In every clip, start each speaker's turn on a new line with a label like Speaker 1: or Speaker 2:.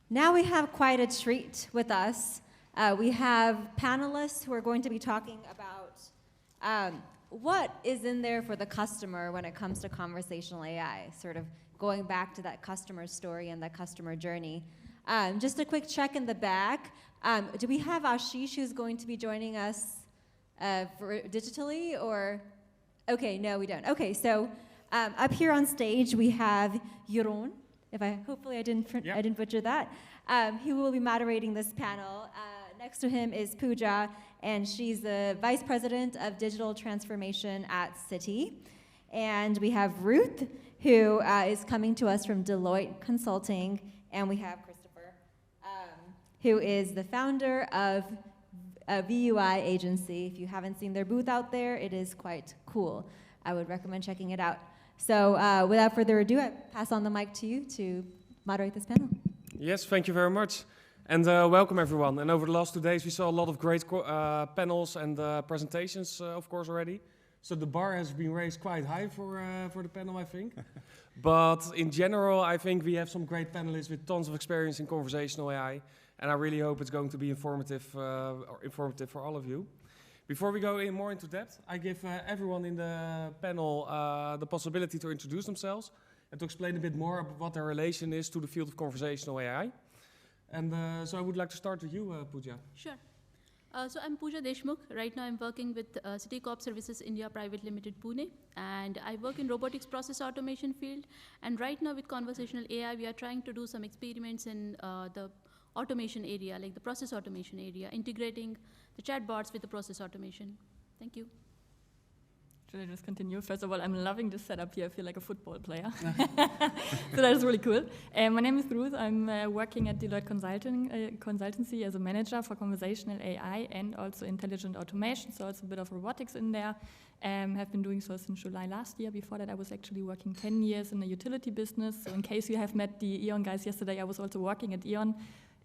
Speaker 1: Now we have quite a treat with us. We have panelists who are going to be talking about what is in there for the customer when it comes to conversational AI, sort of going back to that customer story and that customer journey. Just a quick check in the back. Do we have Ashish who's going to be joining us digitally, or? Okay, no, we don't. Okay, so up here on stage we have Jeroen. Hopefully I didn't butcher that. He will be moderating this panel. Next to him is Pooja, and she's the Vice President of Digital Transformation at Citi. And we have Ruth, who is coming to us from Deloitte Consulting, and we have Christopher, who is the founder of VUI Agency. If you haven't seen their booth out there, it is quite cool. I would recommend checking it out. So without further ado, I pass on the mic to you to moderate this panel.
Speaker 2: Yes, thank you very much. And welcome everyone. And over the last 2 days, we saw a lot of great panels and presentations, of course, already. So the bar has been raised quite high for the panel, I think. But in general, I think we have some great panelists with tons of experience in conversational AI. And I really hope it's going to be informative for all of you. Before we go more into depth, I give everyone in the panel the possibility to introduce themselves and to explain a bit more about what their relation is to the field of conversational AI. And so I would like to start with you, Pooja.
Speaker 3: Sure. So I'm Pooja Deshmukh. Right now I'm working with Citi Corp Services India Private Limited, Pune. And I work in robotics process automation field. And right now with conversational AI, we are trying to do some experiments in the automation area, like the process automation area, integrating the chatbots with the process automation. Thank you.
Speaker 4: Should I just continue? First of all, I'm loving this setup here. I feel like a football player. So that is really cool. My name is Ruth. I'm working at Deloitte Consultancy as a manager for conversational AI and also intelligent automation. So it's a bit of robotics in there. Have been doing so since July last year. Before that, I was actually working 10 years in the utility business. So in case you have met the E.ON guys yesterday, I was also working at E.ON.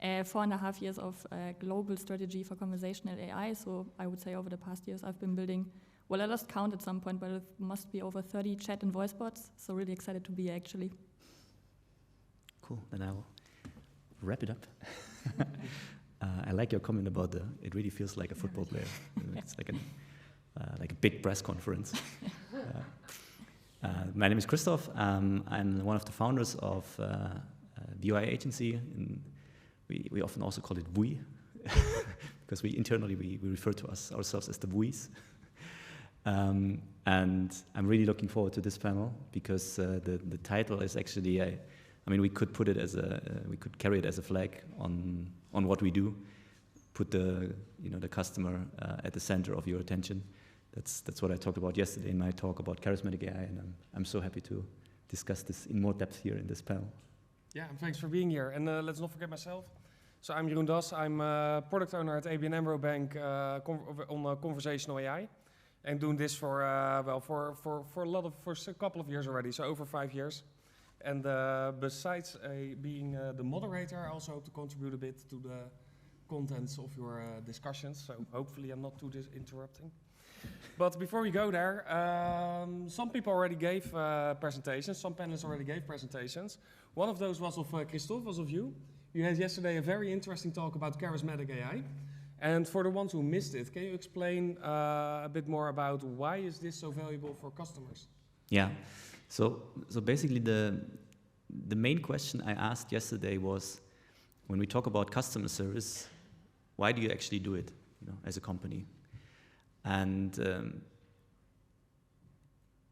Speaker 4: 4.5 years of global strategy for conversational AI. So I would say over the past years, I've been building, well, I lost count at some point, but it must be over 30 chat and voice bots. So really excited to be here, actually.
Speaker 5: Cool, then I'll wrap it up. I like your comment about it really feels like a football player. It's like a big press conference. My name is Christoph. I'm one of the founders of VUI Agency. We often also call it VUI, because internally we refer to ourselves as the VUIs. And I'm really looking forward to this panel because the title is actually, I mean, we could put it as we could carry it as a flag on what we do, put the customer at the center of your attention. That's what I talked about yesterday in my talk about charismatic AI, and I'm so happy to discuss this in more depth here in this panel.
Speaker 2: Yeah, and thanks for being here. And let's not forget myself. So I'm Jeroen Das. I'm product owner at ABN AMRO Bank on conversational AI. And doing this for a couple of years already, so over 5 years. And besides being the moderator, I also hope to contribute a bit to the contents of your discussions. So hopefully I'm not too interrupting. But before we go there, some people already gave presentations. Some panelists already gave presentations. One of those was of Christophe, was of you. You had yesterday a very interesting talk about charismatic AI. And for the ones who missed it, can you explain a bit more about why is this so valuable for customers?
Speaker 5: Yeah, so basically the main question I asked yesterday was, when we talk about customer service, why do you actually do it, as a company? And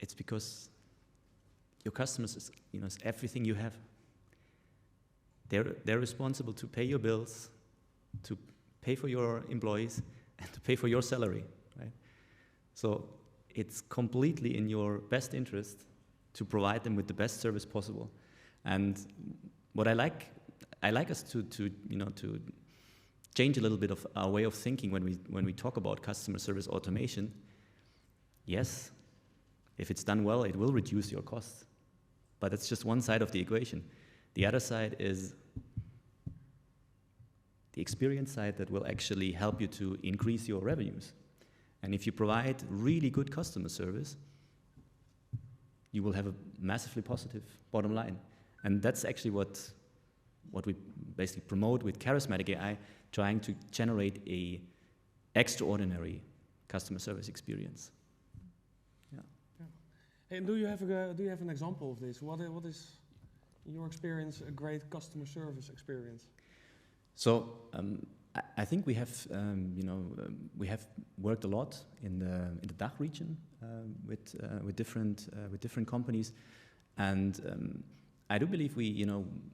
Speaker 5: it's because your customers is everything you have. They're responsible to pay your bills, to pay for your employees, and to pay for your salary, right? So it's completely in your best interest to provide them with the best service possible. And what I like us to change a little bit of our way of thinking when we talk about customer service automation. Yes, if it's done well, it will reduce your costs, but that's just one side of the equation. The other side is the experience side that will actually help you to increase your revenues. And if you provide really good customer service, you will have a massively positive bottom line. And that's actually what we basically promote with charismatic AI, trying to generate a extraordinary customer service experience.
Speaker 2: Hey, and do you have an example of this? What is, in your experience, a great customer service experience?
Speaker 5: So I think we have, we have worked a lot in the DACH region with different companies, and I do believe we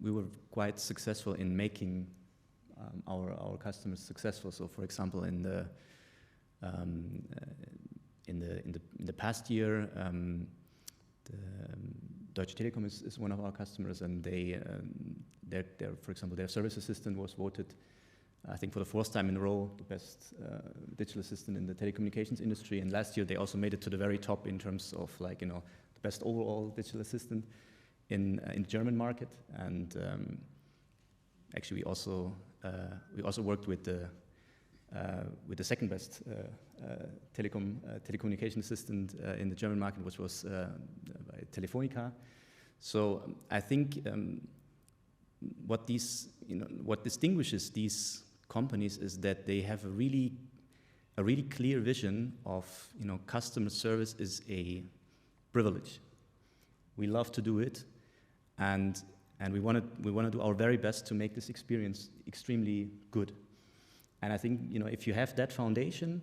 Speaker 5: were quite successful in making our customers successful. So, for example, in the past year, the Deutsche Telekom is one of our customers, and for example, their service assistant was voted, I think, for the fourth time in a row, the best digital assistant in the telecommunications industry. And last year, they also made it to the very top in terms of the best overall digital assistant in the German market. And actually, we also worked with the second best telecommunication assistant in the German market, which was by Telefonica. So I think what distinguishes these companies is that they have a really clear vision of customer service is a privilege. We love to do it, and we want to do our very best to make this experience extremely good. And I think if you have that foundation,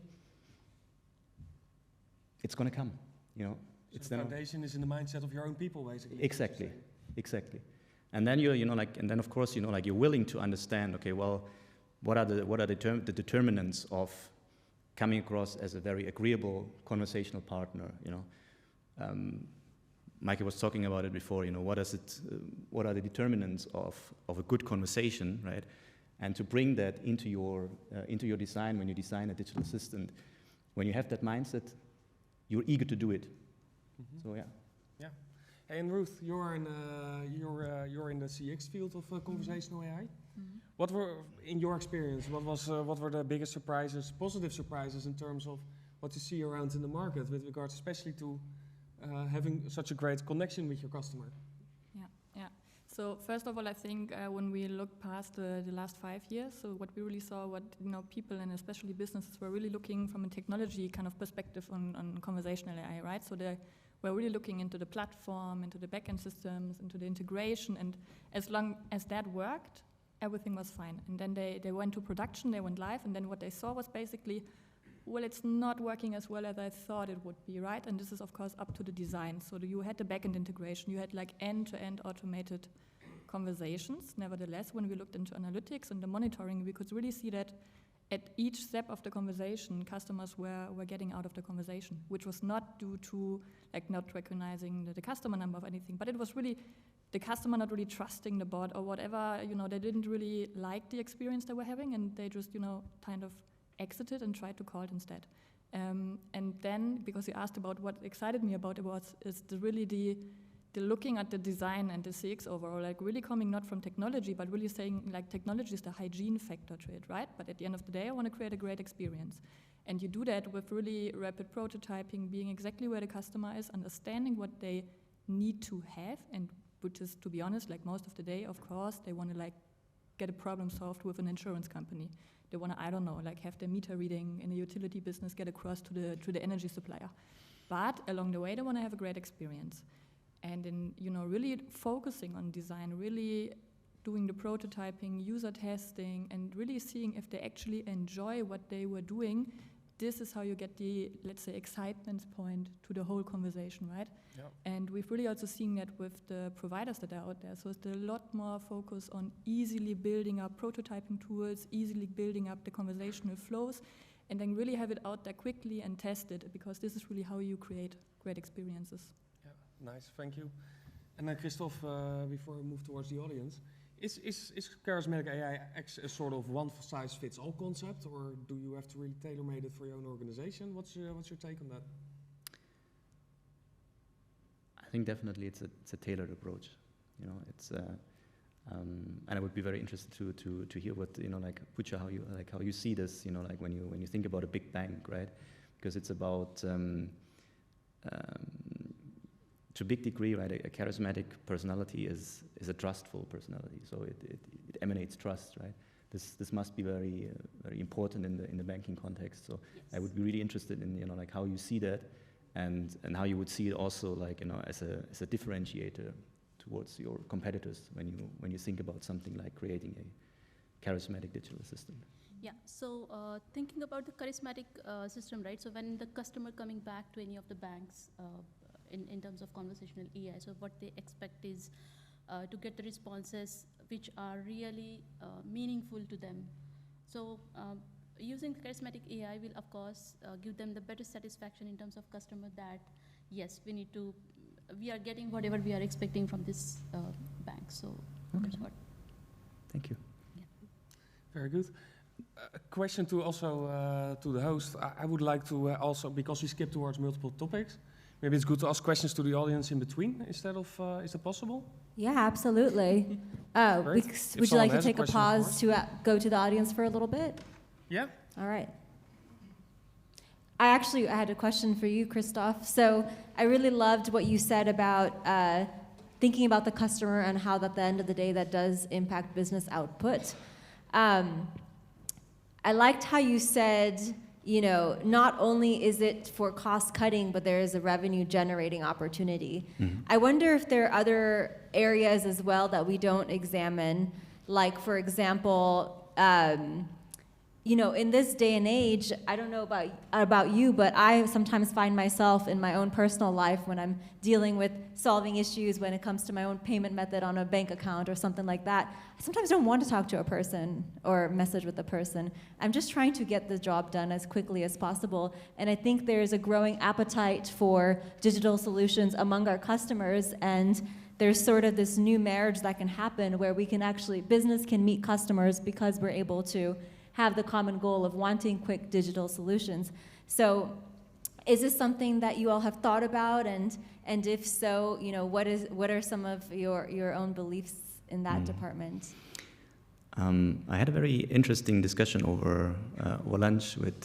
Speaker 5: it's going to come.
Speaker 2: So the foundation is in the mindset of your own people, basically.
Speaker 5: Exactly. And then and then of course you're willing to understand. Okay, well, what are the determinants of coming across as a very agreeable conversational partner? Mikey was talking about it before. What are the determinants of a good conversation, right? And to bring that into your design when you design a digital assistant, when you have that mindset, you're eager to do it. Mm-hmm. So yeah.
Speaker 2: Hey, and Ruth, you're in the CX field of conversational AI.
Speaker 3: Mm-hmm.
Speaker 2: What were, in your experience, what were the biggest surprises, positive surprises in terms of what you see around in the market with regards, especially to having such a great connection with your customer?
Speaker 4: Yeah. So first of all, I think when we look past the last 5 years, so what we really saw, what people and especially businesses were really looking from a technology kind of perspective on conversational AI, right? So we're really looking into the platform, into the backend systems, into the integration, and as long as that worked, everything was fine. And then they went to production, they went live, and then what they saw was basically, well, it's not working as well as I thought it would be, right? And this is, of course, up to the design. So you had the backend integration, you had end-to-end automated conversations. Nevertheless, when we looked into analytics and the monitoring, we could really see that at each step of the conversation, customers were getting out of the conversation, which was not due to not recognizing the customer number of anything, but it was really the customer not really trusting the bot or whatever. They didn't really like the experience they were having, and they just kind of exited and tried to call it instead. And then, because you asked about what excited me about it is really the looking at the design and the CX overall, really coming not from technology, but really saying technology is the hygiene factor to it, right? But at the end of the day, I want to create a great experience. And you do that with really rapid prototyping, being exactly where the customer is, understanding what they need to have, and which is, to be honest, most of the day, of course, they want to get a problem solved with an insurance company. They want to, have their meter reading in the utility business get across to the energy supplier. But along the way, they want to have a great experience. And in, really focusing on design, really doing the prototyping, user testing, and really seeing if they actually enjoy what they were doing, this is how you get the, let's say, excitement point to the whole conversation, right?
Speaker 2: Yep.
Speaker 4: And we've really also seen that with the providers that are out there. So it's a lot more focus on easily building up prototyping tools, easily building up the conversational flows, and then really have it out there quickly and test it, because this is really how you create great experiences.
Speaker 2: Yeah, nice, thank you. And then Christophe, before we move towards the audience, is charismatic AI a sort of one-size-fits-all concept, or do you have to really tailor-made it for your own organization? What's your take on that?
Speaker 5: I think definitely it's a tailored approach. It's and I would be very interested to hear what Pucha, how you see this. When you think about a big bank, right? Because it's about to a big degree, right, a charismatic personality is a trustful personality. So it emanates trust, right? This must be very very important in the banking context. So
Speaker 3: Yes.
Speaker 5: I would be really interested in like how you see that, and how you would see it also like as a differentiator towards your competitors when you think about something like creating a charismatic digital assistant.
Speaker 3: Yeah, so thinking about the charismatic system, right? So when the customer coming back to any of the banks in terms of conversational AI, so what they expect is to get the responses which are really meaningful to them. So using the charismatic AI will, of course, give them the better satisfaction in terms of customer that, yes, we are getting whatever we are expecting from this bank. So that's what.
Speaker 5: Thank you.
Speaker 2: Very good. A question to also to the host. I would like to also, because we skip towards multiple topics, maybe it's good to ask questions to the audience in between instead of, is that possible?
Speaker 1: Yeah, absolutely.
Speaker 2: Great.
Speaker 1: Would you like to
Speaker 2: someone has a
Speaker 1: take a
Speaker 2: question, of
Speaker 1: pause
Speaker 2: course.
Speaker 1: to go to the audience for a little bit?
Speaker 2: Yeah.
Speaker 1: All right. I had a question for you, Christoph. So I really loved what you said about thinking about the customer and how at the end of the day that does impact business output. I liked how you said, not only is it for cost cutting, but there is a revenue generating opportunity.
Speaker 5: Mm-hmm.
Speaker 1: I wonder if there are other areas as well that we don't examine, like, for example, in this day and age, I don't know about you, but I sometimes find myself in my own personal life when I'm dealing with solving issues when it comes to my own payment method on a bank account or something like that. I sometimes don't want to talk to a person or message with a person. I'm just trying to get the job done as quickly as possible. And I think there's a growing appetite for digital solutions among our customers, and there's sort of this new marriage that can happen where business can meet customers because we're able to have the common goal of wanting quick digital solutions. So is this something that you all have thought about? And if so, what are some of your own beliefs in that department?
Speaker 5: I had a very interesting discussion over lunch with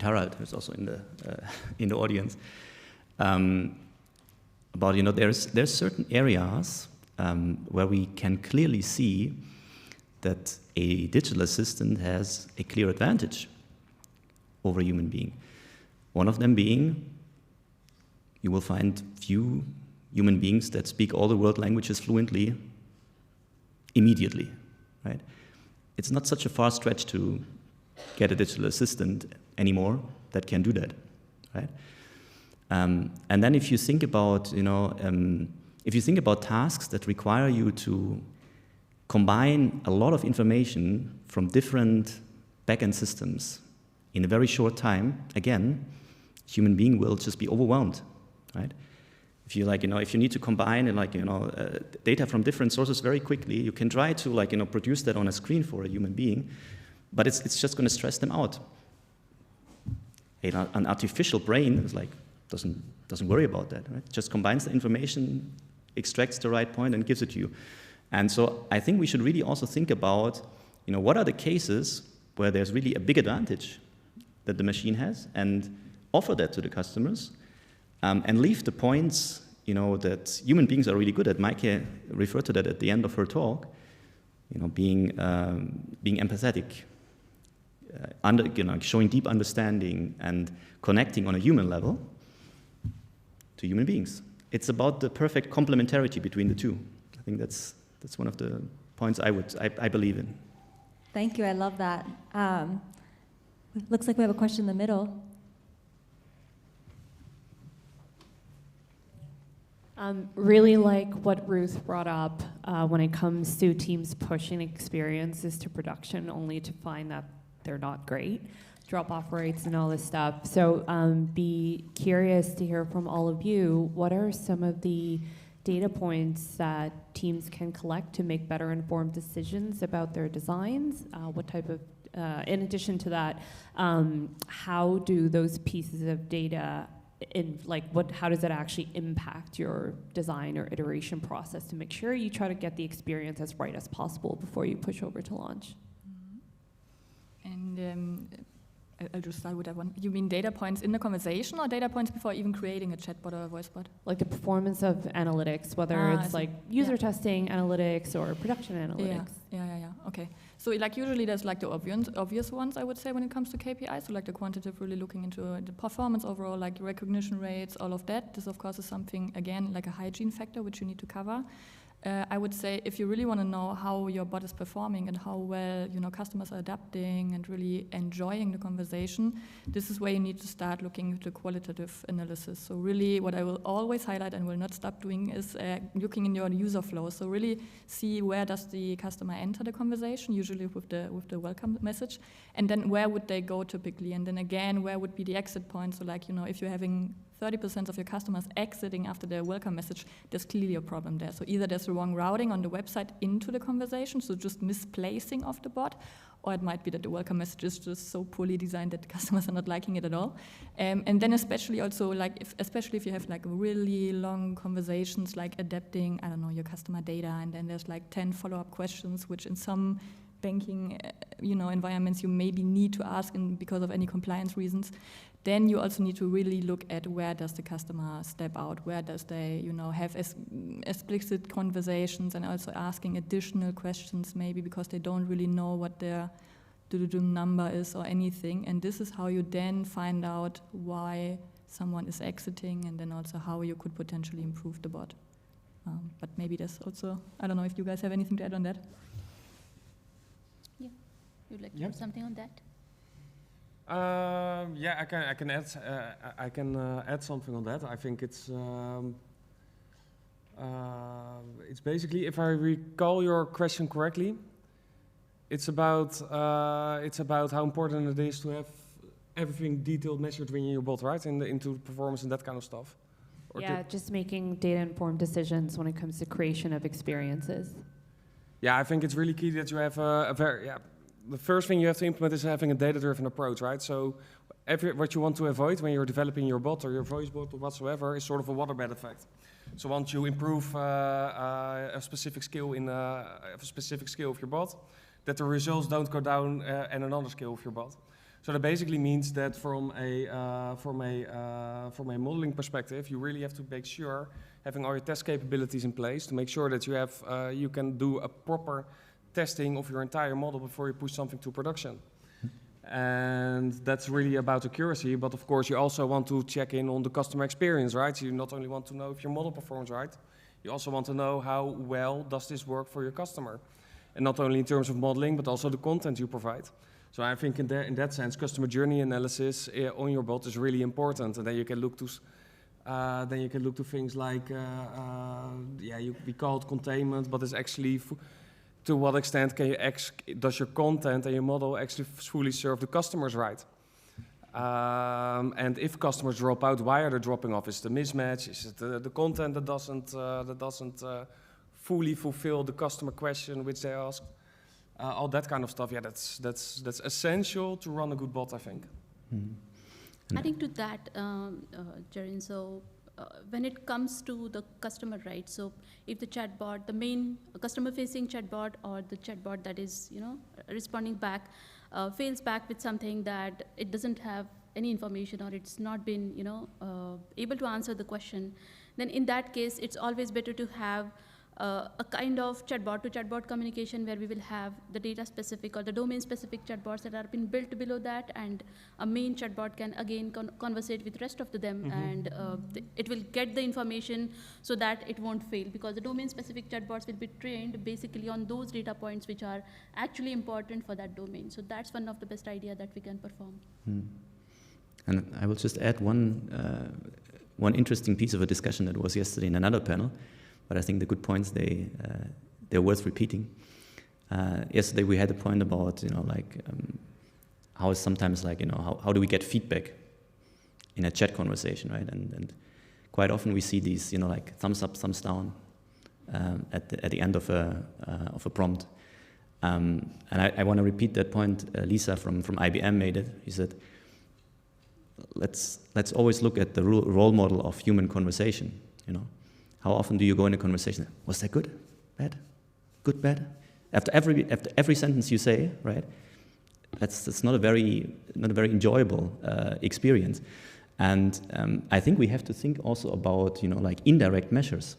Speaker 5: Harald, who's also in the audience, about there's certain areas where we can clearly see that a digital assistant has a clear advantage over a human being. One of them being, you will find few human beings that speak all the world languages fluently immediately, right? It's not such a far stretch to get a digital assistant anymore that can do that, right? And then if you think about, tasks that require you to combine a lot of information from different backend systems in a very short time, again, human being will just be overwhelmed, right? If you if you need to combine data from different sources very quickly, you can try to produce that on a screen for a human being, but it's just going to stress them out. An artificial brain is doesn't worry about that, right? Just combines the information, extracts the right point, and gives it to you. And so I think we should really also think about, what are the cases where there's really a big advantage that the machine has, and offer that to the customers, and leave the points, that human beings are really good at. Maike referred to that at the end of her talk, being empathetic, showing deep understanding and connecting on a human level to human beings. It's about the perfect complementarity between the two. I think that's one of the points I believe in.
Speaker 1: Thank you, I love that. Looks like we have a question in the middle.
Speaker 6: Really like what Ruth brought up when it comes to teams pushing experiences to production only to find that they're not great, drop-off rates and all this stuff. So be curious to hear from all of you, what are some of the data points that teams can collect to make better informed decisions about their designs? What type of, in addition to that, how do those pieces of data, how does it actually impact your design or iteration process to make sure you try to get the experience as right as possible before you push over to launch?
Speaker 4: And I'll just start with that one. You mean data points in the conversation or data points before even creating a chatbot or a voice bot?
Speaker 6: Like the performance of analytics, whether it's like user testing analytics or production analytics.
Speaker 4: Yeah. Okay. So like usually there's like the obvious ones, I would say, when it comes to KPIs. So like the quantitative, really looking into the performance overall, like recognition rates, all of that. This of course is something, again, like a hygiene factor which you need to cover. I would say if you really want to know how your bot is performing and how well customers are adapting and really enjoying the conversation, this is where you need to start looking at the qualitative analysis. So really what I will always highlight and will not stop doing is looking in your user flow. So really see where does the customer enter the conversation, usually with the welcome message, and then where would they go typically, and then again where would be the exit point. So like if you're having 30% of your customers exiting after their welcome message, there's clearly a problem there. So either there's the wrong routing on the website into the conversation, so just misplacing of the bot, or it might be that the welcome message is just so poorly designed that the customers are not liking it at all. And then especially also, like especially if you have like really long conversations, like adapting, your customer data, and then there's like 10 follow-up questions, which in some banking environments you maybe need to ask because of any compliance reasons. Then you also need to really look at where does the customer step out, where does they, have explicit conversations, and also asking additional questions maybe because they don't really know what their number is or anything. And this is how you then find out why someone is exiting, and then also how you could potentially improve the bot. But maybe there's also, I don't know if you guys have anything to add on that.
Speaker 3: Yeah, you'd like to do something on that?
Speaker 2: I can add something on that. I think it's basically, if I recall your question correctly, it's about how important it is to have everything detailed measured in your bot, right? Into performance and that kind of stuff.
Speaker 6: Just making data-informed decisions when it comes to creation of experiences.
Speaker 2: Yeah, I think it's really key that you have the first thing you have to implement is having a data-driven approach, right? So what you want to avoid when you're developing your bot or your voice bot or whatsoever is sort of a waterbed effect. So once you improve a specific skill of your bot, that the results don't go down in another skill of your bot. So that basically means that from a modeling perspective, you really have to make sure having all your test capabilities in place to make sure that you can do a proper testing of your entire model before you push something to production. And that's really about accuracy, but of course you also want to check in on the customer experience, right? So you not only want to know if your model performs right, you also want to know how well does this work for your customer. And not only in terms of modeling, but also the content you provide. So I think in that sense, customer journey analysis on your bot is really important. And then you can look to things like, we call it containment, but it's actually to what extent does your content and your model actually fully serve the customers right? And if customers drop out, why are they dropping off? Is it a mismatch? Is it the content that doesn't fully fulfill the customer question which they ask? All that kind of stuff. Yeah, that's essential to run a good bot, I think.
Speaker 5: Mm-hmm.
Speaker 3: Adding to that, Jarin, so when it comes to the customer, right? So if the chatbot, the main customer-facing chatbot or the chatbot that is, responding back, fails back with something that it doesn't have any information or it's not been, able to answer the question, then in that case, it's always better to have a kind of chatbot to chatbot communication where we will have the data specific or the domain specific chatbots that are been built below that, and a main chatbot can again conversate with rest of them, and it will get the information so that it won't fail, because the domain specific chatbots will be trained basically on those data points which are actually important for that domain. So that's one of the best idea that we can perform.
Speaker 5: And I will just add one interesting piece of a discussion that was yesterday in another panel. But I think the good points, they're worth repeating. Yesterday we had a point about, how is sometimes how do we get feedback in a chat conversation, right? And quite often we see these, thumbs up, thumbs down at the end of a prompt. And I want to repeat that point. Lisa from IBM made it. He said, let's always look at the role model of human conversation, How often do you go in a conversation? Was that good? Bad? Good, bad? After every sentence you say, right? That's not a very enjoyable experience. And I think we have to think also about like indirect measures.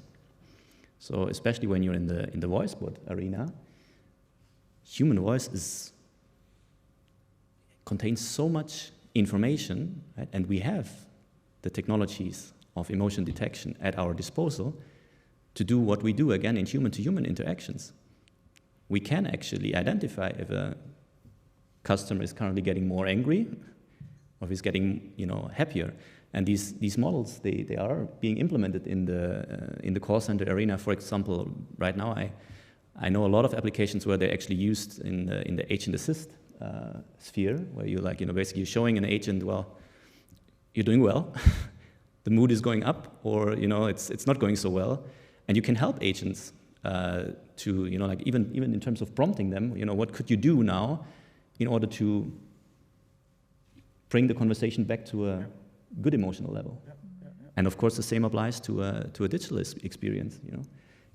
Speaker 5: So especially when you're in the voice bot arena, human voice contains so much information, right? And we have the technologies of emotion detection at our disposal to do what we do again in human-to-human interactions. We can actually identify if a customer is currently getting more angry or if he's getting happier. And these models, they are being implemented in the call center arena. For example, right now I know a lot of applications where they're actually used in the agent assist sphere, where you basically showing an agent, well, you're doing well, the mood is going up, or it's not going so well, and you can help agents to even in terms of prompting them, what could you do now in order to bring the conversation back to a good emotional level. And of course the same applies to a digital experience.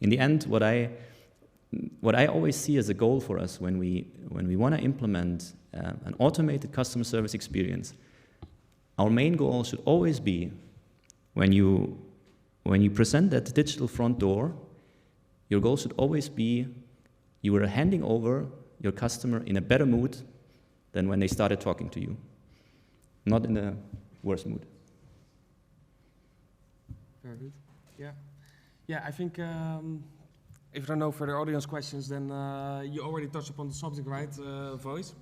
Speaker 5: In the end, what I always see as a goal for us when we want to implement an automated customer service experience, our main goal should always be when you present that digital front door, your goal should always be you are handing over your customer in a better mood than when they started talking to you, not in a worse mood.
Speaker 2: Very good. Yeah. Yeah, I think if there are no further audience questions, then you already touched upon the subject, right? Voice.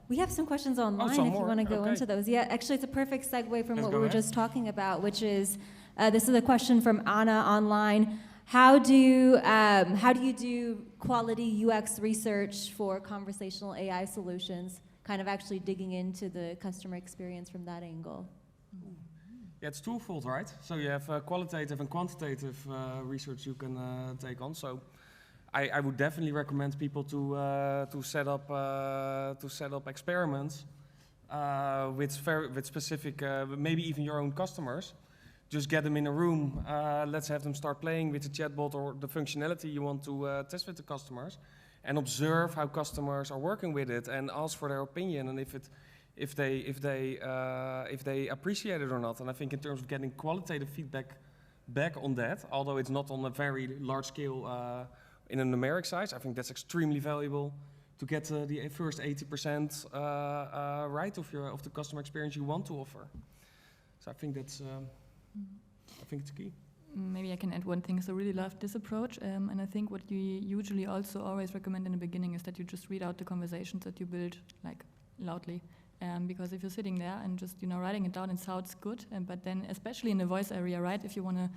Speaker 1: We have some questions online if you want to go into those. Yeah, actually, it's a perfect segue from what we were just talking about, which is this is a question from Anna online. How do you do quality UX research for conversational AI solutions? Kind of actually digging into the customer experience from that angle.
Speaker 2: Yeah, it's twofold, right? So you have qualitative and quantitative research you can take on. So I would definitely recommend people to set up experiments with specific, maybe even your own customers. Just get them in a room. Let's have them start playing with the chatbot or the functionality you want to test with the customers, and observe how customers are working with it, and ask for their opinion and if they appreciate it or not. And I think in terms of getting qualitative feedback back on that, although it's not on a very large scale in a numeric size, I think that's extremely valuable to get the first 80% right of the customer experience you want to offer. So I think that's it's key.
Speaker 4: Maybe I can add one thing. So I really love this approach, and I think what you usually also always recommend in the beginning is that you just read out the conversations that you build like loudly. Because if you're sitting there and just writing it down, it sounds good, but then especially in the voice area, right? If you want to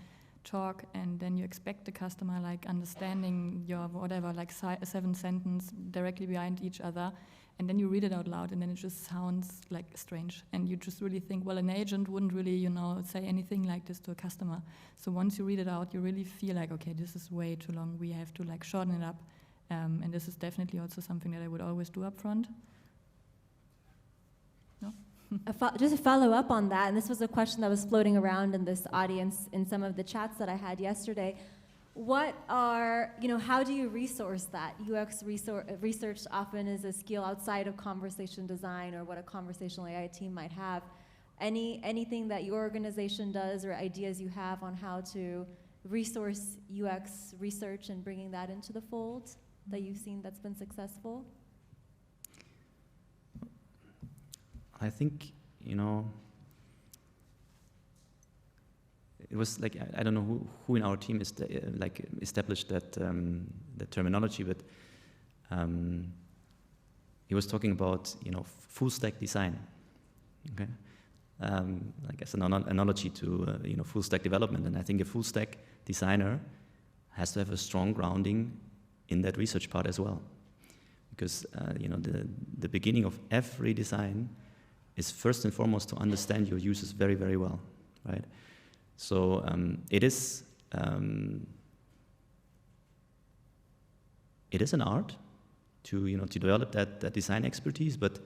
Speaker 4: talk and then you expect the customer like understanding your whatever, like 7 sentences directly behind each other, and then you read it out loud, and then it just sounds like strange, and you just really think, well, an agent wouldn't really say anything like this to a customer. So once you read it out, you really feel like, okay, this is way too long. We have to like shorten it up, and this is definitely also something that I would always do up front.
Speaker 1: Just to follow up on that, and this was a question that was floating around in this audience in some of the chats that I had yesterday. How do you resource that? UX research often is a skill outside of conversation design or what a conversational AI team might have. Anything that your organization does or ideas you have on how to resource UX research and bringing that into the fold that you've seen that's been successful?
Speaker 5: I think, it was like, I don't know who in our team established that terminology, but he was talking about, full stack design, okay? I guess an analogy to, full stack development. And I think a full stack designer has to have a strong grounding in that research part as well. Because, the beginning of every design is first and foremost to understand your users very, very well, right? So it is an art to develop that design expertise, but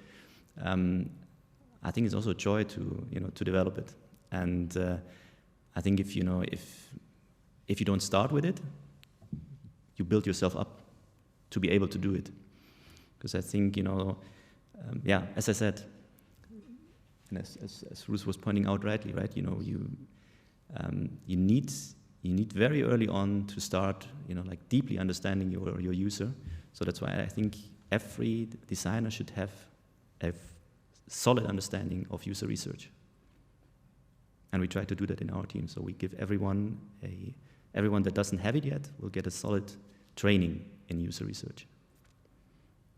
Speaker 5: I think it's also a joy to develop it. And I think if you don't start with it, you build yourself up to be able to do it. Because I think yeah, as I said, and as Ruth was pointing out rightly, right? You know, you need very early on to start, you know, like deeply understanding your user. So that's why I think every designer should have a solid understanding of user research. And we try to do that in our team. So we give everyone that doesn't have it yet will get a solid training in user research.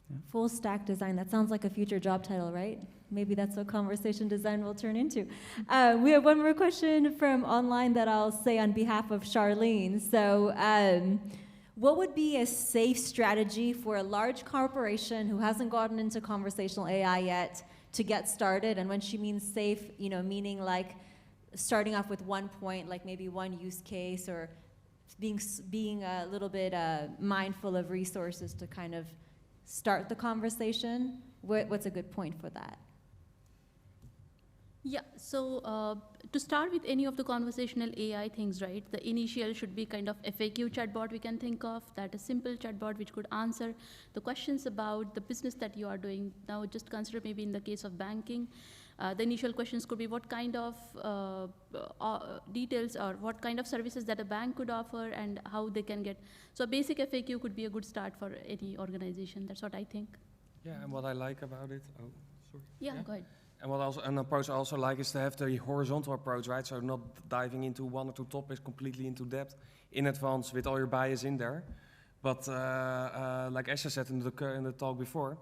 Speaker 5: Yeah.
Speaker 1: Full stack design, that sounds like a future job title, right? Maybe that's what conversation design will turn into. We have one more question from online that I'll say on behalf of Charlene. So what would be a safe strategy for a large corporation who hasn't gotten into conversational AI yet to get started? And when she means safe, you know, meaning like starting off with one point, like maybe one use case, or being a little bit mindful of resources to kind of start the conversation. What's a good point for that?
Speaker 3: Yeah, so to start with any of the conversational AI things, right, the initial should be kind of FAQ chatbot we can think of, that a simple chatbot which could answer the questions about the business that you are doing. Now just consider maybe in the case of banking, the initial questions could be what kind of details or what kind of services that a bank could offer and how they can get. So a basic FAQ could be a good start for any organization. That's what I think.
Speaker 2: Yeah, and what I like about it, oh, sorry.
Speaker 3: Yeah, go ahead.
Speaker 2: And what also an approach I also like is to have the horizontal approach, right? So not diving into one or two topics completely into depth in advance with all your bias in there. But like Asha said in the talk before,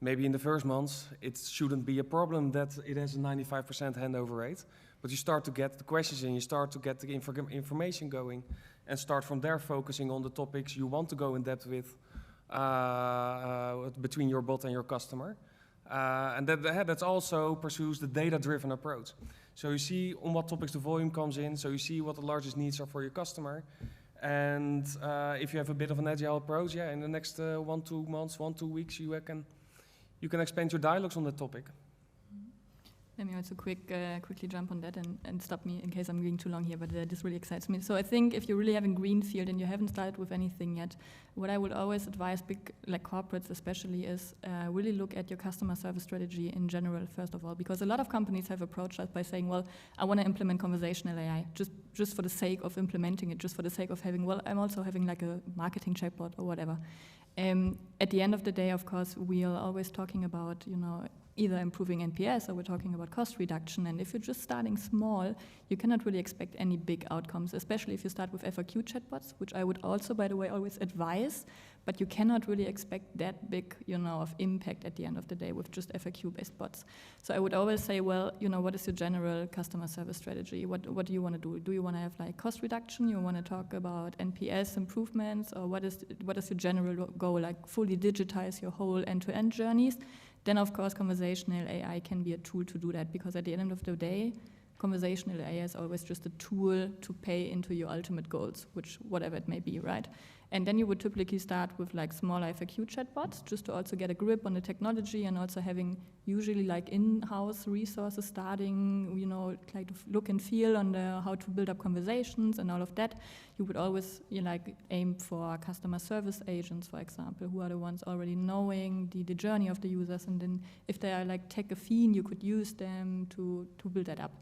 Speaker 2: maybe in the first months it shouldn't be a problem that it has a 95% handover rate. But you start to get the questions in, you start to get the information going, and start from there focusing on the topics you want to go in depth with between your bot and your customer. And that also pursues the data-driven approach. So you see on what topics the volume comes in, so you see what the largest needs are for your customer. And if you have a bit of an agile approach, yeah, in the next 1-2 months, 1-2 weeks, you can expand your dialogues on that topic.
Speaker 4: Let me also quickly jump on that and stop me in case I'm going too long here, but this really excites me. So I think if you're really having greenfield and you haven't started with anything yet, what I would always advise big, like corporates especially, is really look at your customer service strategy in general, first of all, because a lot of companies have approached us by saying, well, I want to implement conversational AI just for the sake of implementing it, just for the sake of having, well, I'm also having like a marketing chatbot or whatever. At the end of the day, of course, we are always talking about, you know, either improving NPS or we're talking about cost reduction. And if you're just starting small, you cannot really expect any big outcomes, especially if you start with FAQ chatbots, which I would also, by the way, always advise, but you cannot really expect that big, you know, of impact at the end of the day with just FAQ-based bots. So I would always say, well, you know, what is your general customer service strategy? What do you want to do? Do you want to have like cost reduction? You want to talk about NPS improvements? Or what is your general goal? Like fully digitize your whole end-to-end journeys? Then, of course, conversational AI can be a tool to do that, because at the end of the day, conversational AI is always just a tool to pay into your ultimate goals, which whatever it may be, right? And then you would typically start with like small FAQ chatbots, just to also get a grip on the technology, and also having usually like in-house resources starting, you know, like to look and feel on how to build up conversations and all of that. You would always like aim for customer service agents, for example, who are the ones already knowing the journey of the users, and then if they are like tech-affine, you could use them to build that up.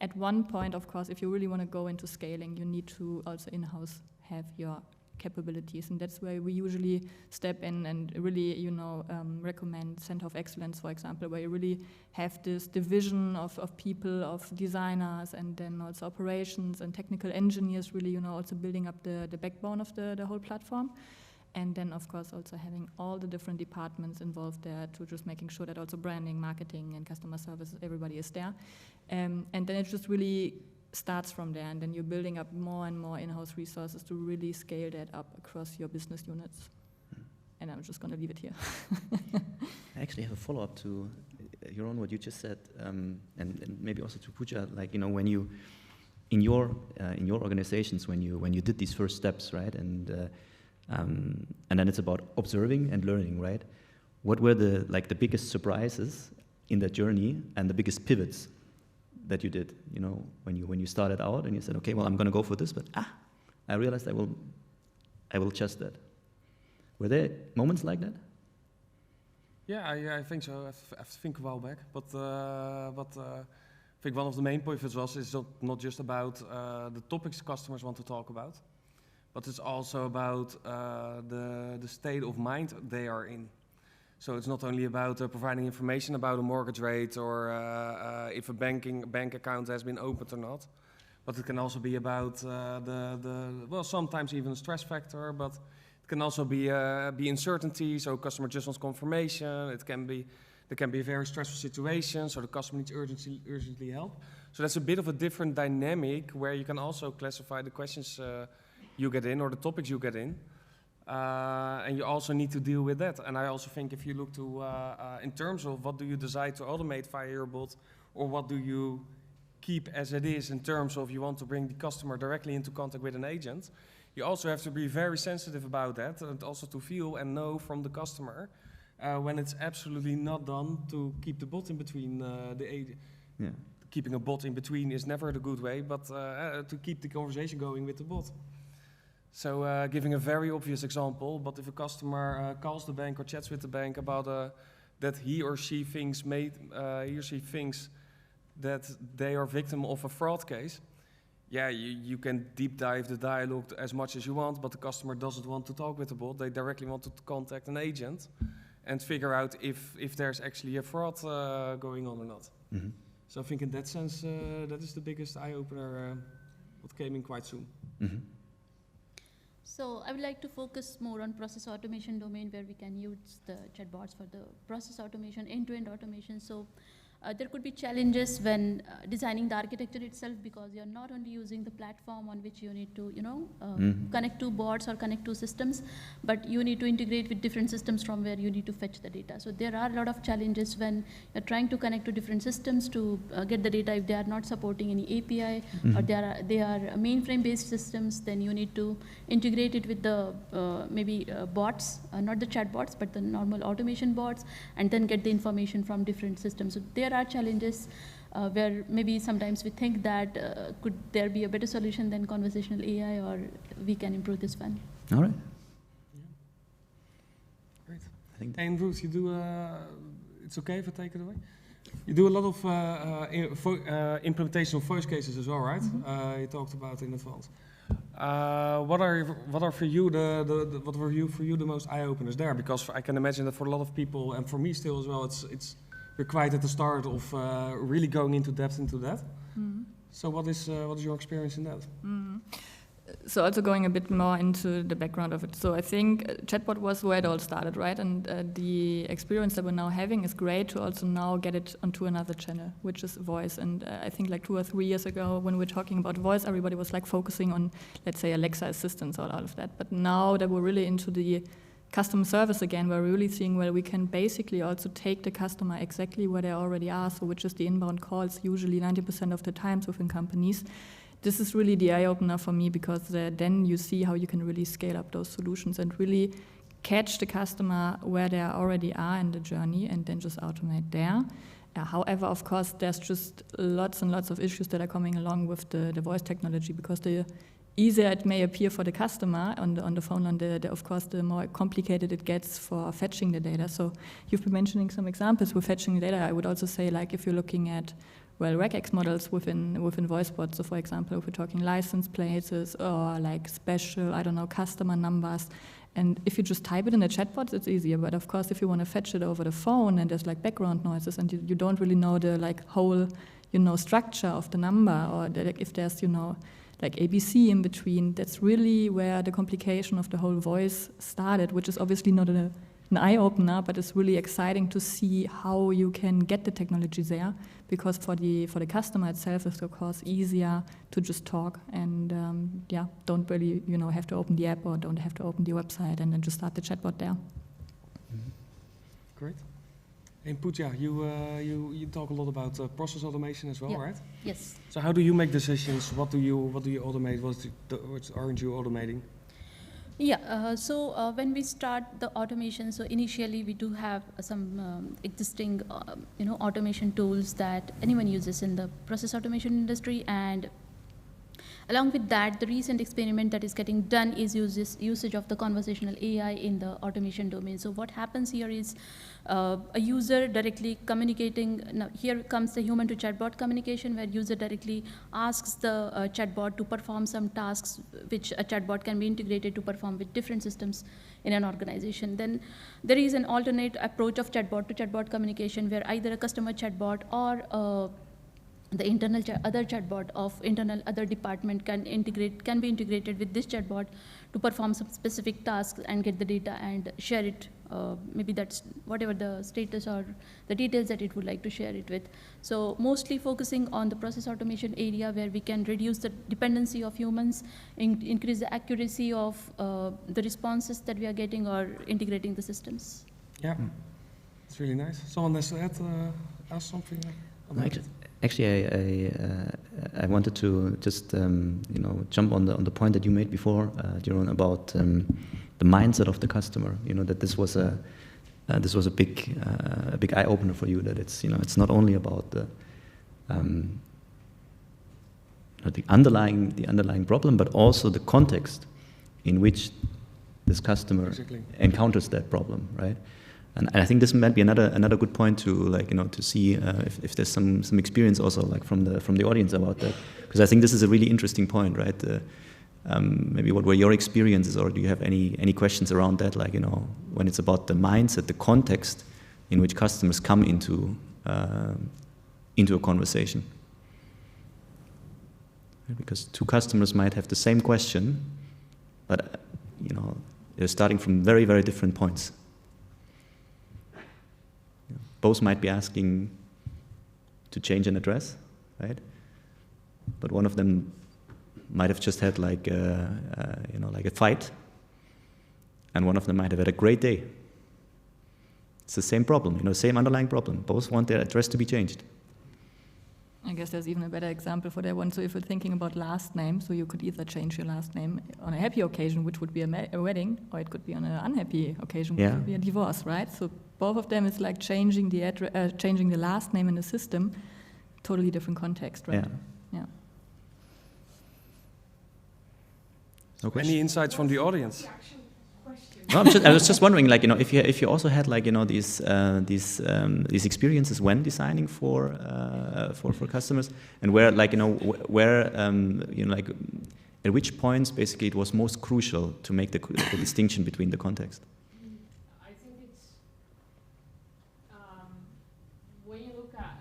Speaker 4: At one point, of course, if you really want to go into scaling, you need to also in-house have your capabilities, and that's where we usually step in and really, you know, recommend Center of Excellence, for example, where you really have this division of people, of designers, and then also operations and technical engineers, really, you know, also building up the backbone of the whole platform. And then, of course, also having all the different departments involved there to just making sure that also branding, marketing, and customer service, everybody is there. And then it just really starts from there, and then you're building up more and more in-house resources to really scale that up across your business units. And I'm just going to leave it here.
Speaker 5: I actually have a follow-up to Jeroen, what you just said, and maybe also to Pooja. Like, you know, when you in your organizations, when you did these first steps, right, and then it's about observing and learning, right? What were the biggest surprises in that journey and the biggest pivots that you did, you know, when you started out and you said, okay, well, I'm going to go for this, but I realized I will adjust that. Were there moments like that?
Speaker 2: Yeah, I think so. I have to think a while back, but I think one of the main points was is not just about the topics customers want to talk about, but it's also about the state of mind they are in. So it's not only about providing information about a mortgage rate or if a bank account has been opened or not, but it can also be about well, sometimes even a stress factor, but it can also be uncertainty, so customer just wants confirmation. There can be a very stressful situation, so the customer needs urgently help. So that's a bit of a different dynamic where you can also classify the questions you get in or the topics you get in. And you also need to deal with that. And I also think if you look to, in terms of what do you decide to automate via your bot, or what do you keep as it is in terms of you want to bring the customer directly into contact with an agent, you also have to be very sensitive about that and also to feel and know from the customer when it's absolutely not done to keep the bot in between the agent. Yeah. Keeping a bot in between is never the good way, but to keep the conversation going with the bot. So giving a very obvious example, but if a customer calls the bank or chats with the bank about that he or she thinks that they are victim of a fraud case, yeah, you can deep dive the dialogue as much as you want, but the customer doesn't want to talk with the bot. They directly want to contact an agent and figure out if there's actually a fraud going on or not. Mm-hmm. So I think in that sense, that is the biggest eye-opener what came in quite soon. Mm-hmm.
Speaker 3: So I would like to focus more on process automation domain where we can use the chatbots for the process automation, end-to-end automation. So there could be challenges when designing the architecture itself, because you're not only using the platform on which you need to, connect to bots or connect to systems, but you need to integrate with different systems from where you need to fetch the data. So there are a lot of challenges when you're trying to connect to different systems to get the data. If they are not supporting any API or they are mainframe-based systems, then you need to integrate it with the bots, not the chatbots, but the normal automation bots, and then get the information from different systems. So there are challenges where maybe sometimes we think that could there be a better solution than conversational AI, or we can improve this one.
Speaker 5: All right.
Speaker 2: Yeah. Great. And Ruth, you do, it's okay if I take it away? You do a lot of implementation of voice cases as well, right? Mm-hmm. You talked about in advance. What are for you the most eye openers there? Because I can imagine that for a lot of people, and for me still as well, we're quite at the start of really going into depth into that. Mm-hmm. So what is your experience in that?
Speaker 4: Mm-hmm. So also going a bit more into the background of it. So I think chatbot was where it all started, right? And the experience that we're now having is great to also now get it onto another channel, which is voice. And I think like 2 or 3 years ago, when we were talking about voice, everybody was like focusing on, let's say, Alexa assistants or all of that. But now that we're really into the customer service again, we're really seeing where we can basically also take the customer exactly where they already are, so which is the inbound calls, usually 90% of the times within companies. This is really the eye-opener for me, because then you see how you can really scale up those solutions and really catch the customer where they already are in the journey and then just automate there. However, of course, there's just lots and lots of issues that are coming along with the voice technology, because the easier it may appear for the customer on the phone, of course, the more complicated it gets for fetching the data. So you've been mentioning some examples with fetching the data. I would also say, like, if you're looking at, well, regex models within voice bots. So for example, if we're talking license plates or like special, customer numbers. And if you just type it in the chatbot, it's easier. But of course, if you want to fetch it over the phone and there's like background noises and you don't really know the like whole, structure of the number, or if there's, like ABC in between, that's really where the complication of the whole voice started, which is obviously not an eye-opener, but it's really exciting to see how you can get the technology there, because for the customer itself, it's of course easier to just talk and don't really have to open the app or don't have to open the website and then just start the chatbot there.
Speaker 2: Mm-hmm. Great. And Pooja, you talk a lot about process automation as well, right?
Speaker 3: Yes. So
Speaker 2: how do you make decisions? What do you automate? What aren't you automating?
Speaker 3: Yeah. So when we start the automation, so initially we do have some existing automation tools that anyone uses in the process automation industry, and Along with that, the recent experiment that is getting done is usage of the conversational AI in the automation domain. So what happens here is a user directly communicating. Now here comes the human to chatbot communication, where user directly asks the chatbot to perform some tasks which a chatbot can be integrated to perform with different systems in an organization. Then there is an alternate approach of chatbot to chatbot communication, where either a customer chatbot or the internal other chatbot of internal other department can be integrated with this chatbot to perform some specific tasks and get the data and share it. Maybe that's whatever the status or the details that it would like to share it with. So mostly focusing on the process automation area, where we can reduce the dependency of humans, increase the accuracy of the responses that we are getting, or integrating the systems.
Speaker 2: Yeah, it's really nice. Someone has to ask something?
Speaker 5: No, actually, I wanted to just jump on the point that you made before, Jeroen, about the mindset of the customer. That this was a big eye opener for you. That it's not only about the underlying problem, but also the context in which this customer encounters that problem, right? And I think this might be another good point to to see if there's some experience also from the audience about that, because I think this is a really interesting point, right? Maybe what were your experiences, or do you have any questions around that? When it's about the mindset, the context in which customers come into a conversation, because two customers might have the same question, but they're starting from very, very different points. Both might be asking to change an address, right? But one of them might have just had like a fight, and one of them might have had a great day. It's the same problem, same underlying problem. Both want their address to be changed.
Speaker 4: I guess there's even a better example for that one. So if you're thinking about last name, so you could either change your last name on a happy occasion, which would be a wedding, or it could be on an unhappy occasion, which would be a divorce, right? So both of them is like changing the last name in the system, totally different context, right? Yeah.
Speaker 5: No question?
Speaker 2: Any insights from the audience?
Speaker 5: No, I was just wondering, if you also had these experiences when designing for customers, and where at which points basically it was most crucial to make the distinction between the context.
Speaker 7: I think it's when you look at.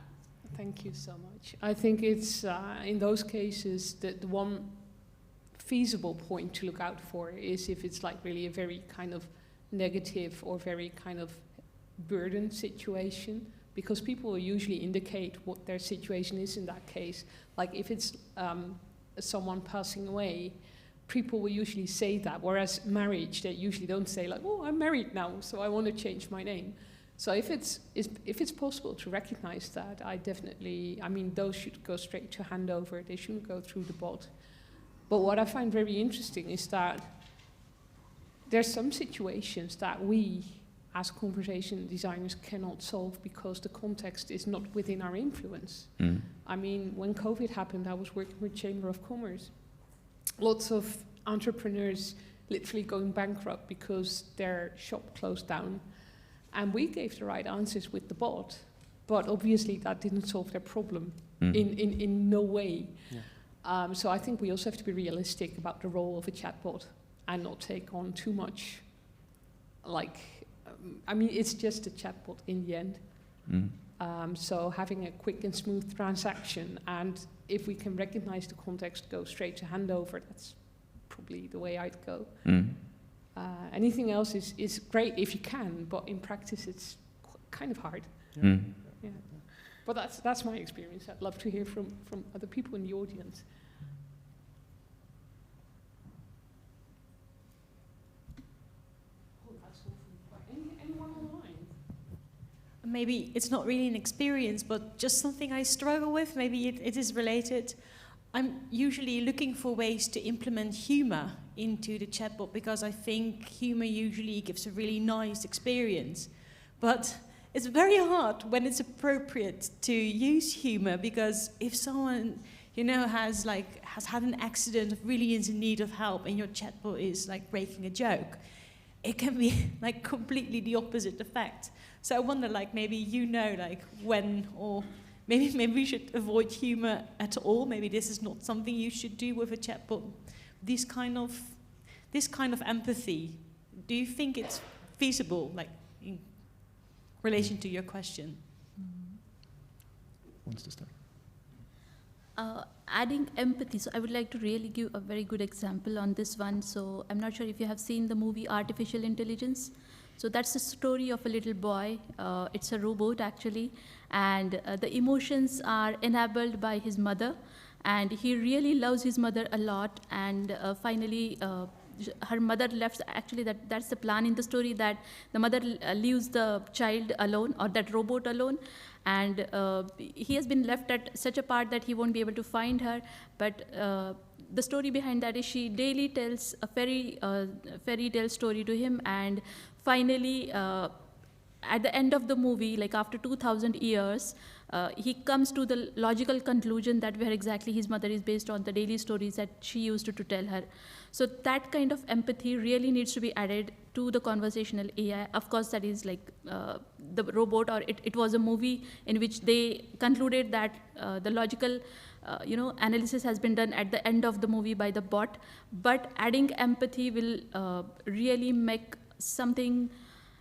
Speaker 7: Thank you so much. I think it's in those cases that the one feasible point to look out for is if it's really a very kind of negative or very kind of burden situation, because people will usually indicate what their situation is in that case. Like if it's someone passing away, people will usually say that, whereas marriage, they usually don't say oh, I'm married now, so I want to change my name. So if it's possible to recognize that, those should go straight to handover. They shouldn't go through the bot. But what I find very interesting is that there's some situations that we, as conversation designers, cannot solve because the context is not within our influence. When COVID happened, I was working with Chamber of Commerce. Lots of entrepreneurs literally going bankrupt because their shop closed down. And we gave the right answers with the bot, but obviously that didn't solve their problem in no way. Yeah. So I think we also have to be realistic about the role of a chatbot and not take on too much. It's just a chatbot in the end. So having a quick and smooth transaction, and if we can recognize the context, go straight to handover, that's probably the way I'd go. Anything else is great if you can, but in practice it's kind of hard. Yeah. But that's my experience. I'd love to hear from other people in the audience. Anyone online?
Speaker 8: Maybe it's not really an experience, but just something I struggle with. Maybe it is related. I'm usually looking for ways to implement humor into the chatbot, because I think humor usually gives a really nice experience. But it's very hard when it's appropriate to use humor, because if someone has had an accident, really is in need of help, and your chatbot is like breaking a joke, it can be like completely the opposite effect. So I wonder, like maybe like when, or maybe we should avoid humor at all. Maybe this is not something you should do with a chatbot. This kind of empathy. Do you think it's feasible, like in relation to your question?
Speaker 5: Wants to start?
Speaker 3: Adding empathy, so I would like to really give a very good example on this one. So I'm not sure if you have seen the movie Artificial Intelligence. So that's the story of a little boy. It's a robot actually, and the emotions are enabled by his mother, and he really loves his mother a lot. And finally, her mother left. Actually, that's the plan in the story, that the mother leaves the child alone, or that robot alone, and he has been left at such a part that he won't be able to find her. But the story behind that is she daily tells a fairy tale story to him, and finally, at the end of the movie, like after 2,000 years, he comes to the logical conclusion that where exactly his mother is, based on the daily stories that she used to tell her. So that kind of empathy really needs to be added to the conversational AI. Of course, that is like the robot, or it was a movie in which they concluded that the logical analysis has been done at the end of the movie by the bot. But adding empathy will really make something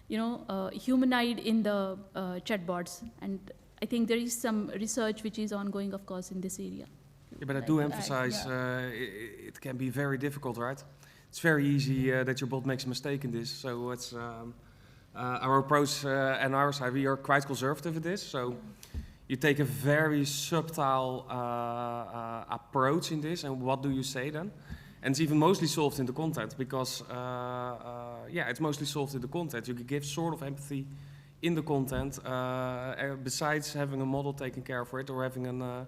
Speaker 3: humanoid in the chatbots. And I think there is some research which is ongoing, of course, in this area.
Speaker 2: Yeah, but I do emphasize it can be very difficult, right? It's very easy that your bot makes a mistake in this. So it's our approach and our side, we are quite conservative in this. So you take a very subtle approach in this, and what do you say then? And it's even mostly solved in the content, because it's mostly solved in the content. You can give sort of empathy in the content, besides having a model taking care for it, or having an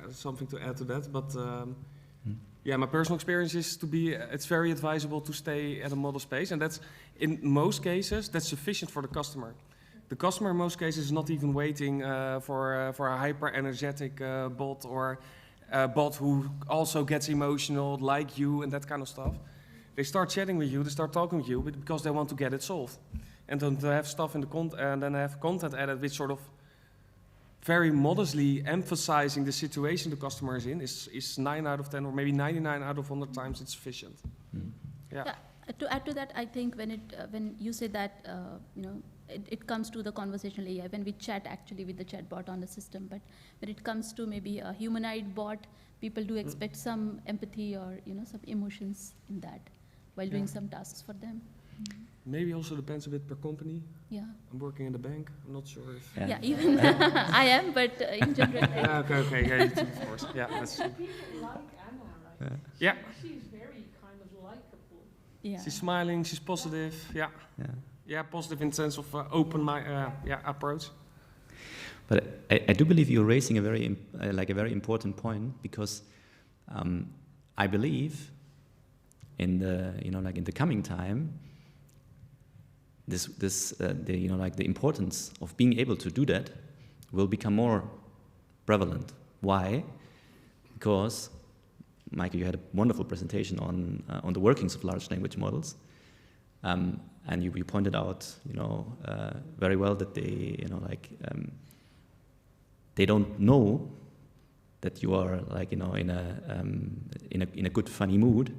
Speaker 2: something to add to that. But my personal experience is it's very advisable to stay at a model space, and that's in most cases that's sufficient for the customer. The customer in most cases is not even waiting for a hyper energetic bot, or a bot who also gets emotional like you and that kind of stuff. They start chatting with you, they start talking with you because they want to get it solved. And then to have stuff in the content, and then have content added which sort of very modestly emphasizing the situation the customer is in is 9 out of 10, or maybe 99 out of 100 times it's sufficient. Yeah.
Speaker 3: To add to that, I think when you say that it comes to the conversational AI, when we chat actually with the chatbot on the system, but when it comes to maybe a humanoid bot, people do expect some empathy or some emotions in that while doing some tasks for them.
Speaker 2: Maybe also depends a bit per company.
Speaker 3: Yeah.
Speaker 2: I'm working in the bank. I'm not sure if.
Speaker 3: Yeah, even I am, but in general.
Speaker 2: Okay. Yeah, you too, of course. Yeah. That's,
Speaker 7: people like Anna, right?
Speaker 2: Yeah.
Speaker 7: She's very kind of likable.
Speaker 3: Yeah.
Speaker 2: She's smiling. She's positive. Yeah. Yeah, positive in the sense of open approach.
Speaker 5: But I do believe you're raising a very important point, because I believe in the coming time, the importance of being able to do that will become more prevalent. Why? Because, Michael, you had a wonderful presentation on the workings of large language models, and you pointed out very well that they don't know that you are in a good funny mood,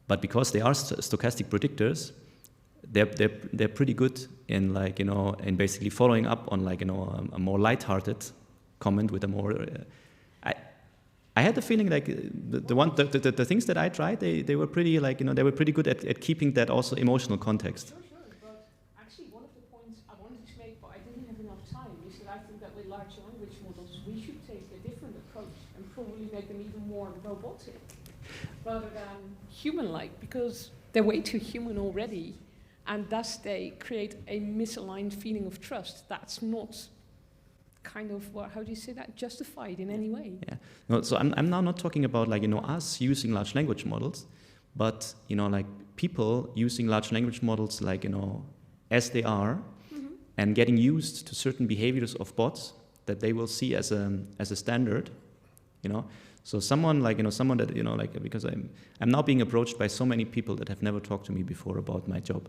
Speaker 5: but because they are stochastic predictors, they're pretty good in in basically following up on a more lighthearted comment with a more. I had the feeling like the things that I tried, they were pretty they were pretty good at keeping that also emotional context.
Speaker 7: Sure, but actually one of the points I wanted to make, but I didn't have enough time, is that I think that with large language models we should take a different approach and probably make them even more robotic rather than human-like, because they're way too human already, and thus they create a misaligned feeling of trust that's not kind of, how do you say that, justified in any way.
Speaker 5: Yeah. No, so I'm now not talking about us using large language models, but people using large language models as they are, and getting used to certain behaviors of bots that they will see as a standard, you know. So someone like, someone that, because I'm now being approached by so many people that have never talked to me before about my job,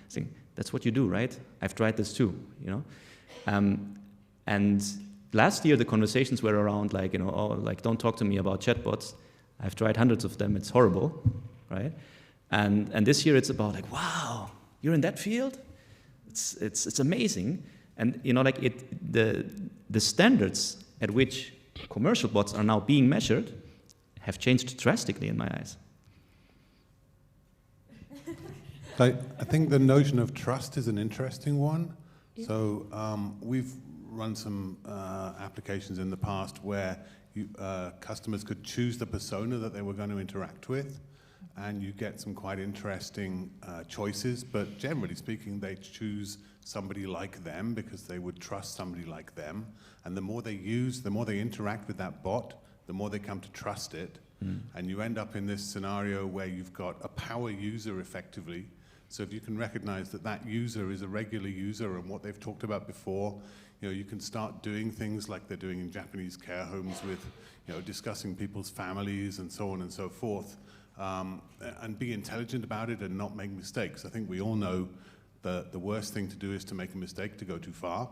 Speaker 5: saying, that's what you do, right? I've tried this too, and last year the conversations were around don't talk to me about chatbots. I've tried hundreds of them, it's horrible, right? And this year it's about wow, you're in that field? It's amazing. And the standards at which commercial bots are now being measured have changed drastically in my eyes.
Speaker 9: I think the notion of trust is an interesting one. Yeah. So we've run some applications in the past where customers could choose the persona that they were going to interact with, and you get some quite interesting choices, but generally speaking, they choose somebody like them because they would trust somebody like them. And the more they use, the more they interact with that bot, the more they come to trust it. And you end up in this scenario where you've got a power user effectively. So if you can recognize that that user is a regular user and what they've talked about before, you can start doing things like they're doing in Japanese care homes with, discussing people's families and so on and so forth, and be intelligent about it and not make mistakes. I think we all know the worst thing to do is to make a mistake, to go too far,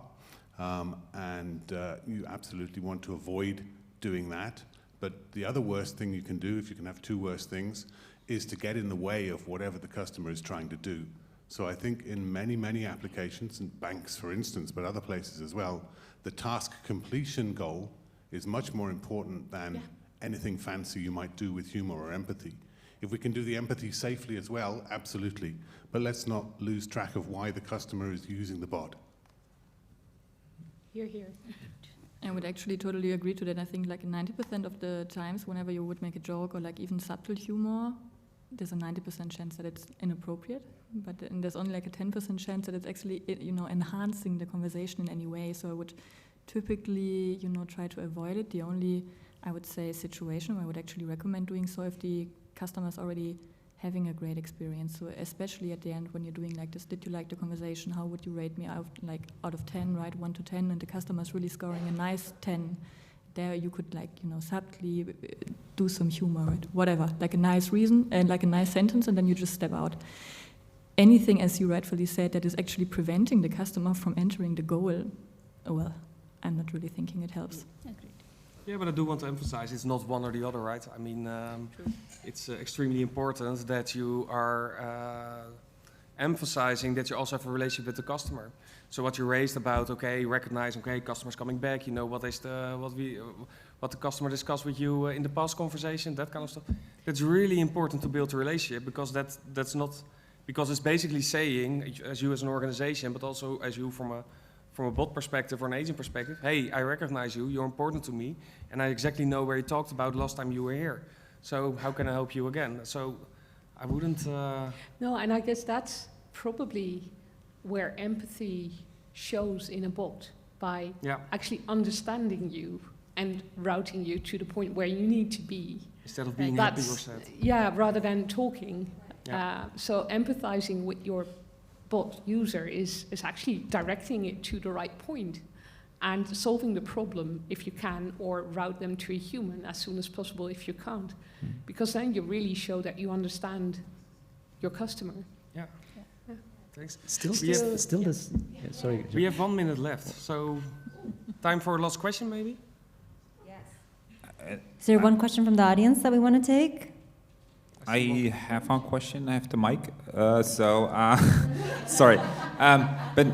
Speaker 9: and you absolutely want to avoid doing that. But the other worst thing you can do, if you can have two worst things, is to get in the way of whatever the customer is trying to do. So I think in many, many applications, and banks for instance, but other places as well, the task completion goal is much more important than anything fancy you might do with humor or empathy. If we can do the empathy safely as well, absolutely. But let's not lose track of why the customer is using the bot.
Speaker 7: Hear, hear.
Speaker 4: I would actually totally agree to that. I think 90% of the times whenever you would make a joke or even subtle humor, there's a 90% chance that it's inappropriate, but there's only a 10% chance that it's actually enhancing the conversation in any way. So I would typically try to avoid it. The only, I would say, situation where I would actually recommend doing so if the customer is already having a great experience. So especially at the end when you're doing this, did you like the conversation? How would you rate me out of 10, right? 1 to 10, and the customer is really scoring a nice 10. There you could subtly do some humor, right? Whatever, a nice reason and a nice sentence, and then you just step out. Anything, as you rightfully said, that is actually preventing the customer from entering the goal, well, I'm not really thinking it helps.
Speaker 3: Agreed.
Speaker 2: Yeah, but I do want to emphasize it's not one or the other, right? I mean, it's extremely important that you are emphasizing that you also have a relationship with the customer. So what you raised about, recognizing, customers coming back, what the customer discussed with you in the past conversation, that kind of stuff. That's really important to build a relationship because that's not, because it's basically saying, as you as an organization, but also as you from a bot perspective or an agent perspective, hey, I recognize you, you're important to me, and I exactly know where you talked about last time you were here. So how can I help you again? So I wouldn't...
Speaker 7: No, and I guess that's probably where empathy shows in a bot, by actually understanding you and routing you to the point where you need to be.
Speaker 2: Instead of being happy or sad.
Speaker 7: Yeah, rather than talking.
Speaker 2: Yeah.
Speaker 7: So empathizing with your bot user is actually directing it to the right point and solving the problem if you can, or route them to a human as soon as possible if you can't. Because then you really show that you understand your customer.
Speaker 2: Yeah. Thanks.
Speaker 5: Still this. Yeah, sorry.
Speaker 2: We have 1 minute left, so time for a last question, maybe?
Speaker 1: Yes. Is there one question from the audience that we want to take?
Speaker 10: I have one question. I have the mic. Sorry. But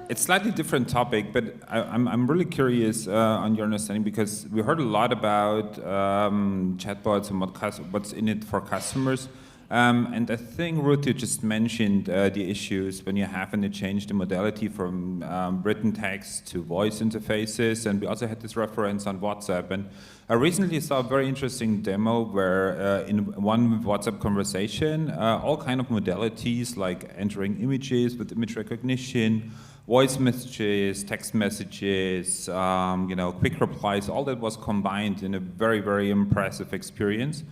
Speaker 10: it's slightly different topic, but I'm really curious on your understanding, because we heard a lot about chatbots and what's in it for customers. And I think, Ruth, you just mentioned the issues when you have to change the modality from written text to voice interfaces, and we also had this reference on WhatsApp. And I recently saw a very interesting demo where in one WhatsApp conversation, all kind of modalities like entering images with image recognition, voice messages, text messages, quick replies, all that was combined in a very, very impressive experience.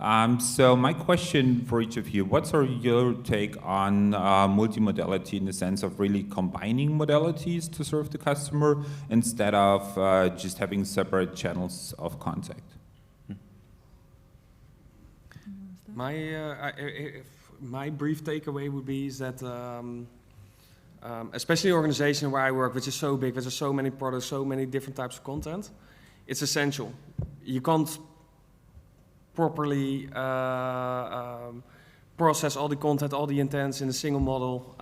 Speaker 10: So my question for each of you, what's your take on multimodality in the sense of really combining modalities to serve the customer instead of just having separate channels of contact?
Speaker 2: My brief takeaway would be is that, especially the organization where I work, which is so big, there's so many products, so many different types of content, it's essential. You can't properly process all the content, all the intents in a single model.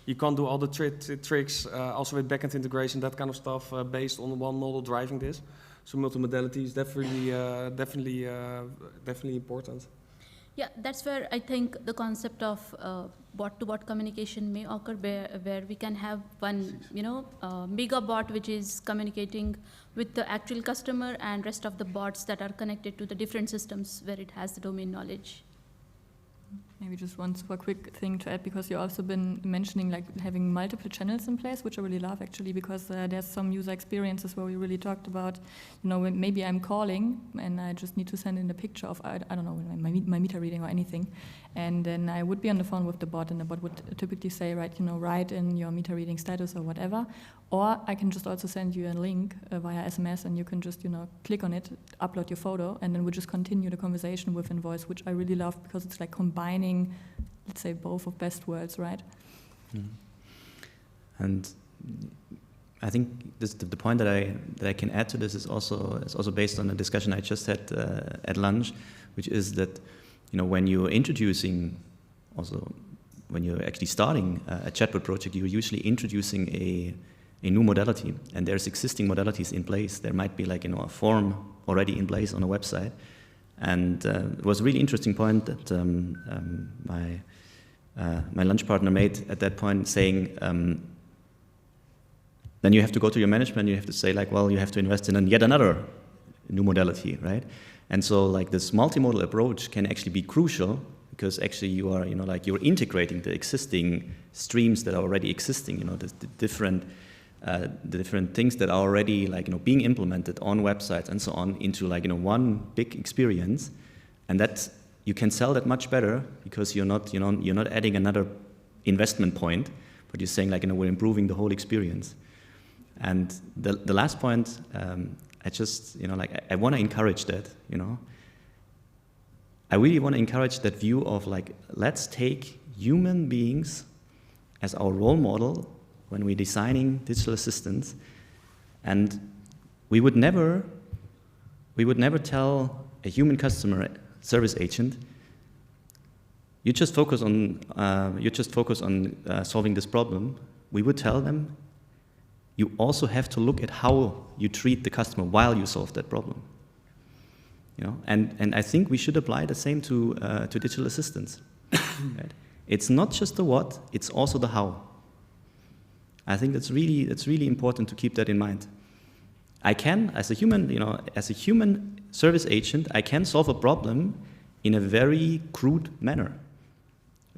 Speaker 2: You can't do all the tricks, also with backend integration, that kind of stuff, based on one model driving this. So multimodality is definitely important.
Speaker 3: Yeah, that's where I think the concept of bot-to-bot communication may occur, where we can have one, mega bot which is communicating with the actual customer, and rest of the bots that are connected to the different systems where it has the domain knowledge.
Speaker 4: Maybe just one super quick thing to add, because you've also been mentioning like having multiple channels in place, which I really love actually, because there's some user experiences where we really talked about, when maybe I'm calling and I just need to send in a picture of, I don't know, my meter reading or anything. And then I would be on the phone with the bot, and the bot would typically say, right, write in your meter reading status or whatever. Or I can just also send you a link via SMS, and you can just, click on it, upload your photo, and then we just continue the conversation within voice, which I really love because it's like combining, let's say, both of best worlds, right?
Speaker 5: Mm. And I think the point that I can add to this is also based on a discussion I just had at lunch, which is that when you're introducing, also when you're actually starting a chatbot project, you're usually introducing a new modality, and there's existing modalities in place. There might be like a form already in place on a website, and it was a really interesting point that my lunch partner made at that point, saying then you have to go to your management, you have to say like, well, you have to invest in yet another new modality, right? And so like this multimodal approach can actually be crucial, because actually you are, you're integrating the existing streams that are already existing, the different things that are already being implemented on websites and so on into one big experience, and that you can sell that much better because you're not adding another investment point, but you're saying we're improving the whole experience. And the last point, I just I want to encourage that, I really want to encourage that view of let's take human beings as our role model when we're designing digital assistants, and we would never tell a human customer service agent, you just focus on solving this problem. We would tell them, you also have to look at how you treat the customer while you solve that problem. And I think we should apply the same to digital assistants. Right? It's not just the what, it's also the how. I think that's really important to keep that in mind. I can, as a human service agent, I can solve a problem in a very crude manner.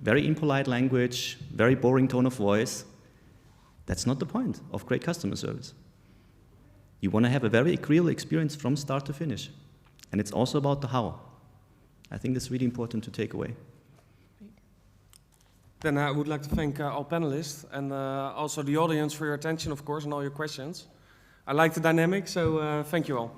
Speaker 5: Very impolite language, very boring tone of voice. That's not the point of great customer service. You want to have a very real experience from start to finish. And it's also about the how. I think that's really important to take away.
Speaker 2: Then I would like to thank all panelists and also the audience for your attention, of course, and all your questions. I like the dynamic, so thank you all.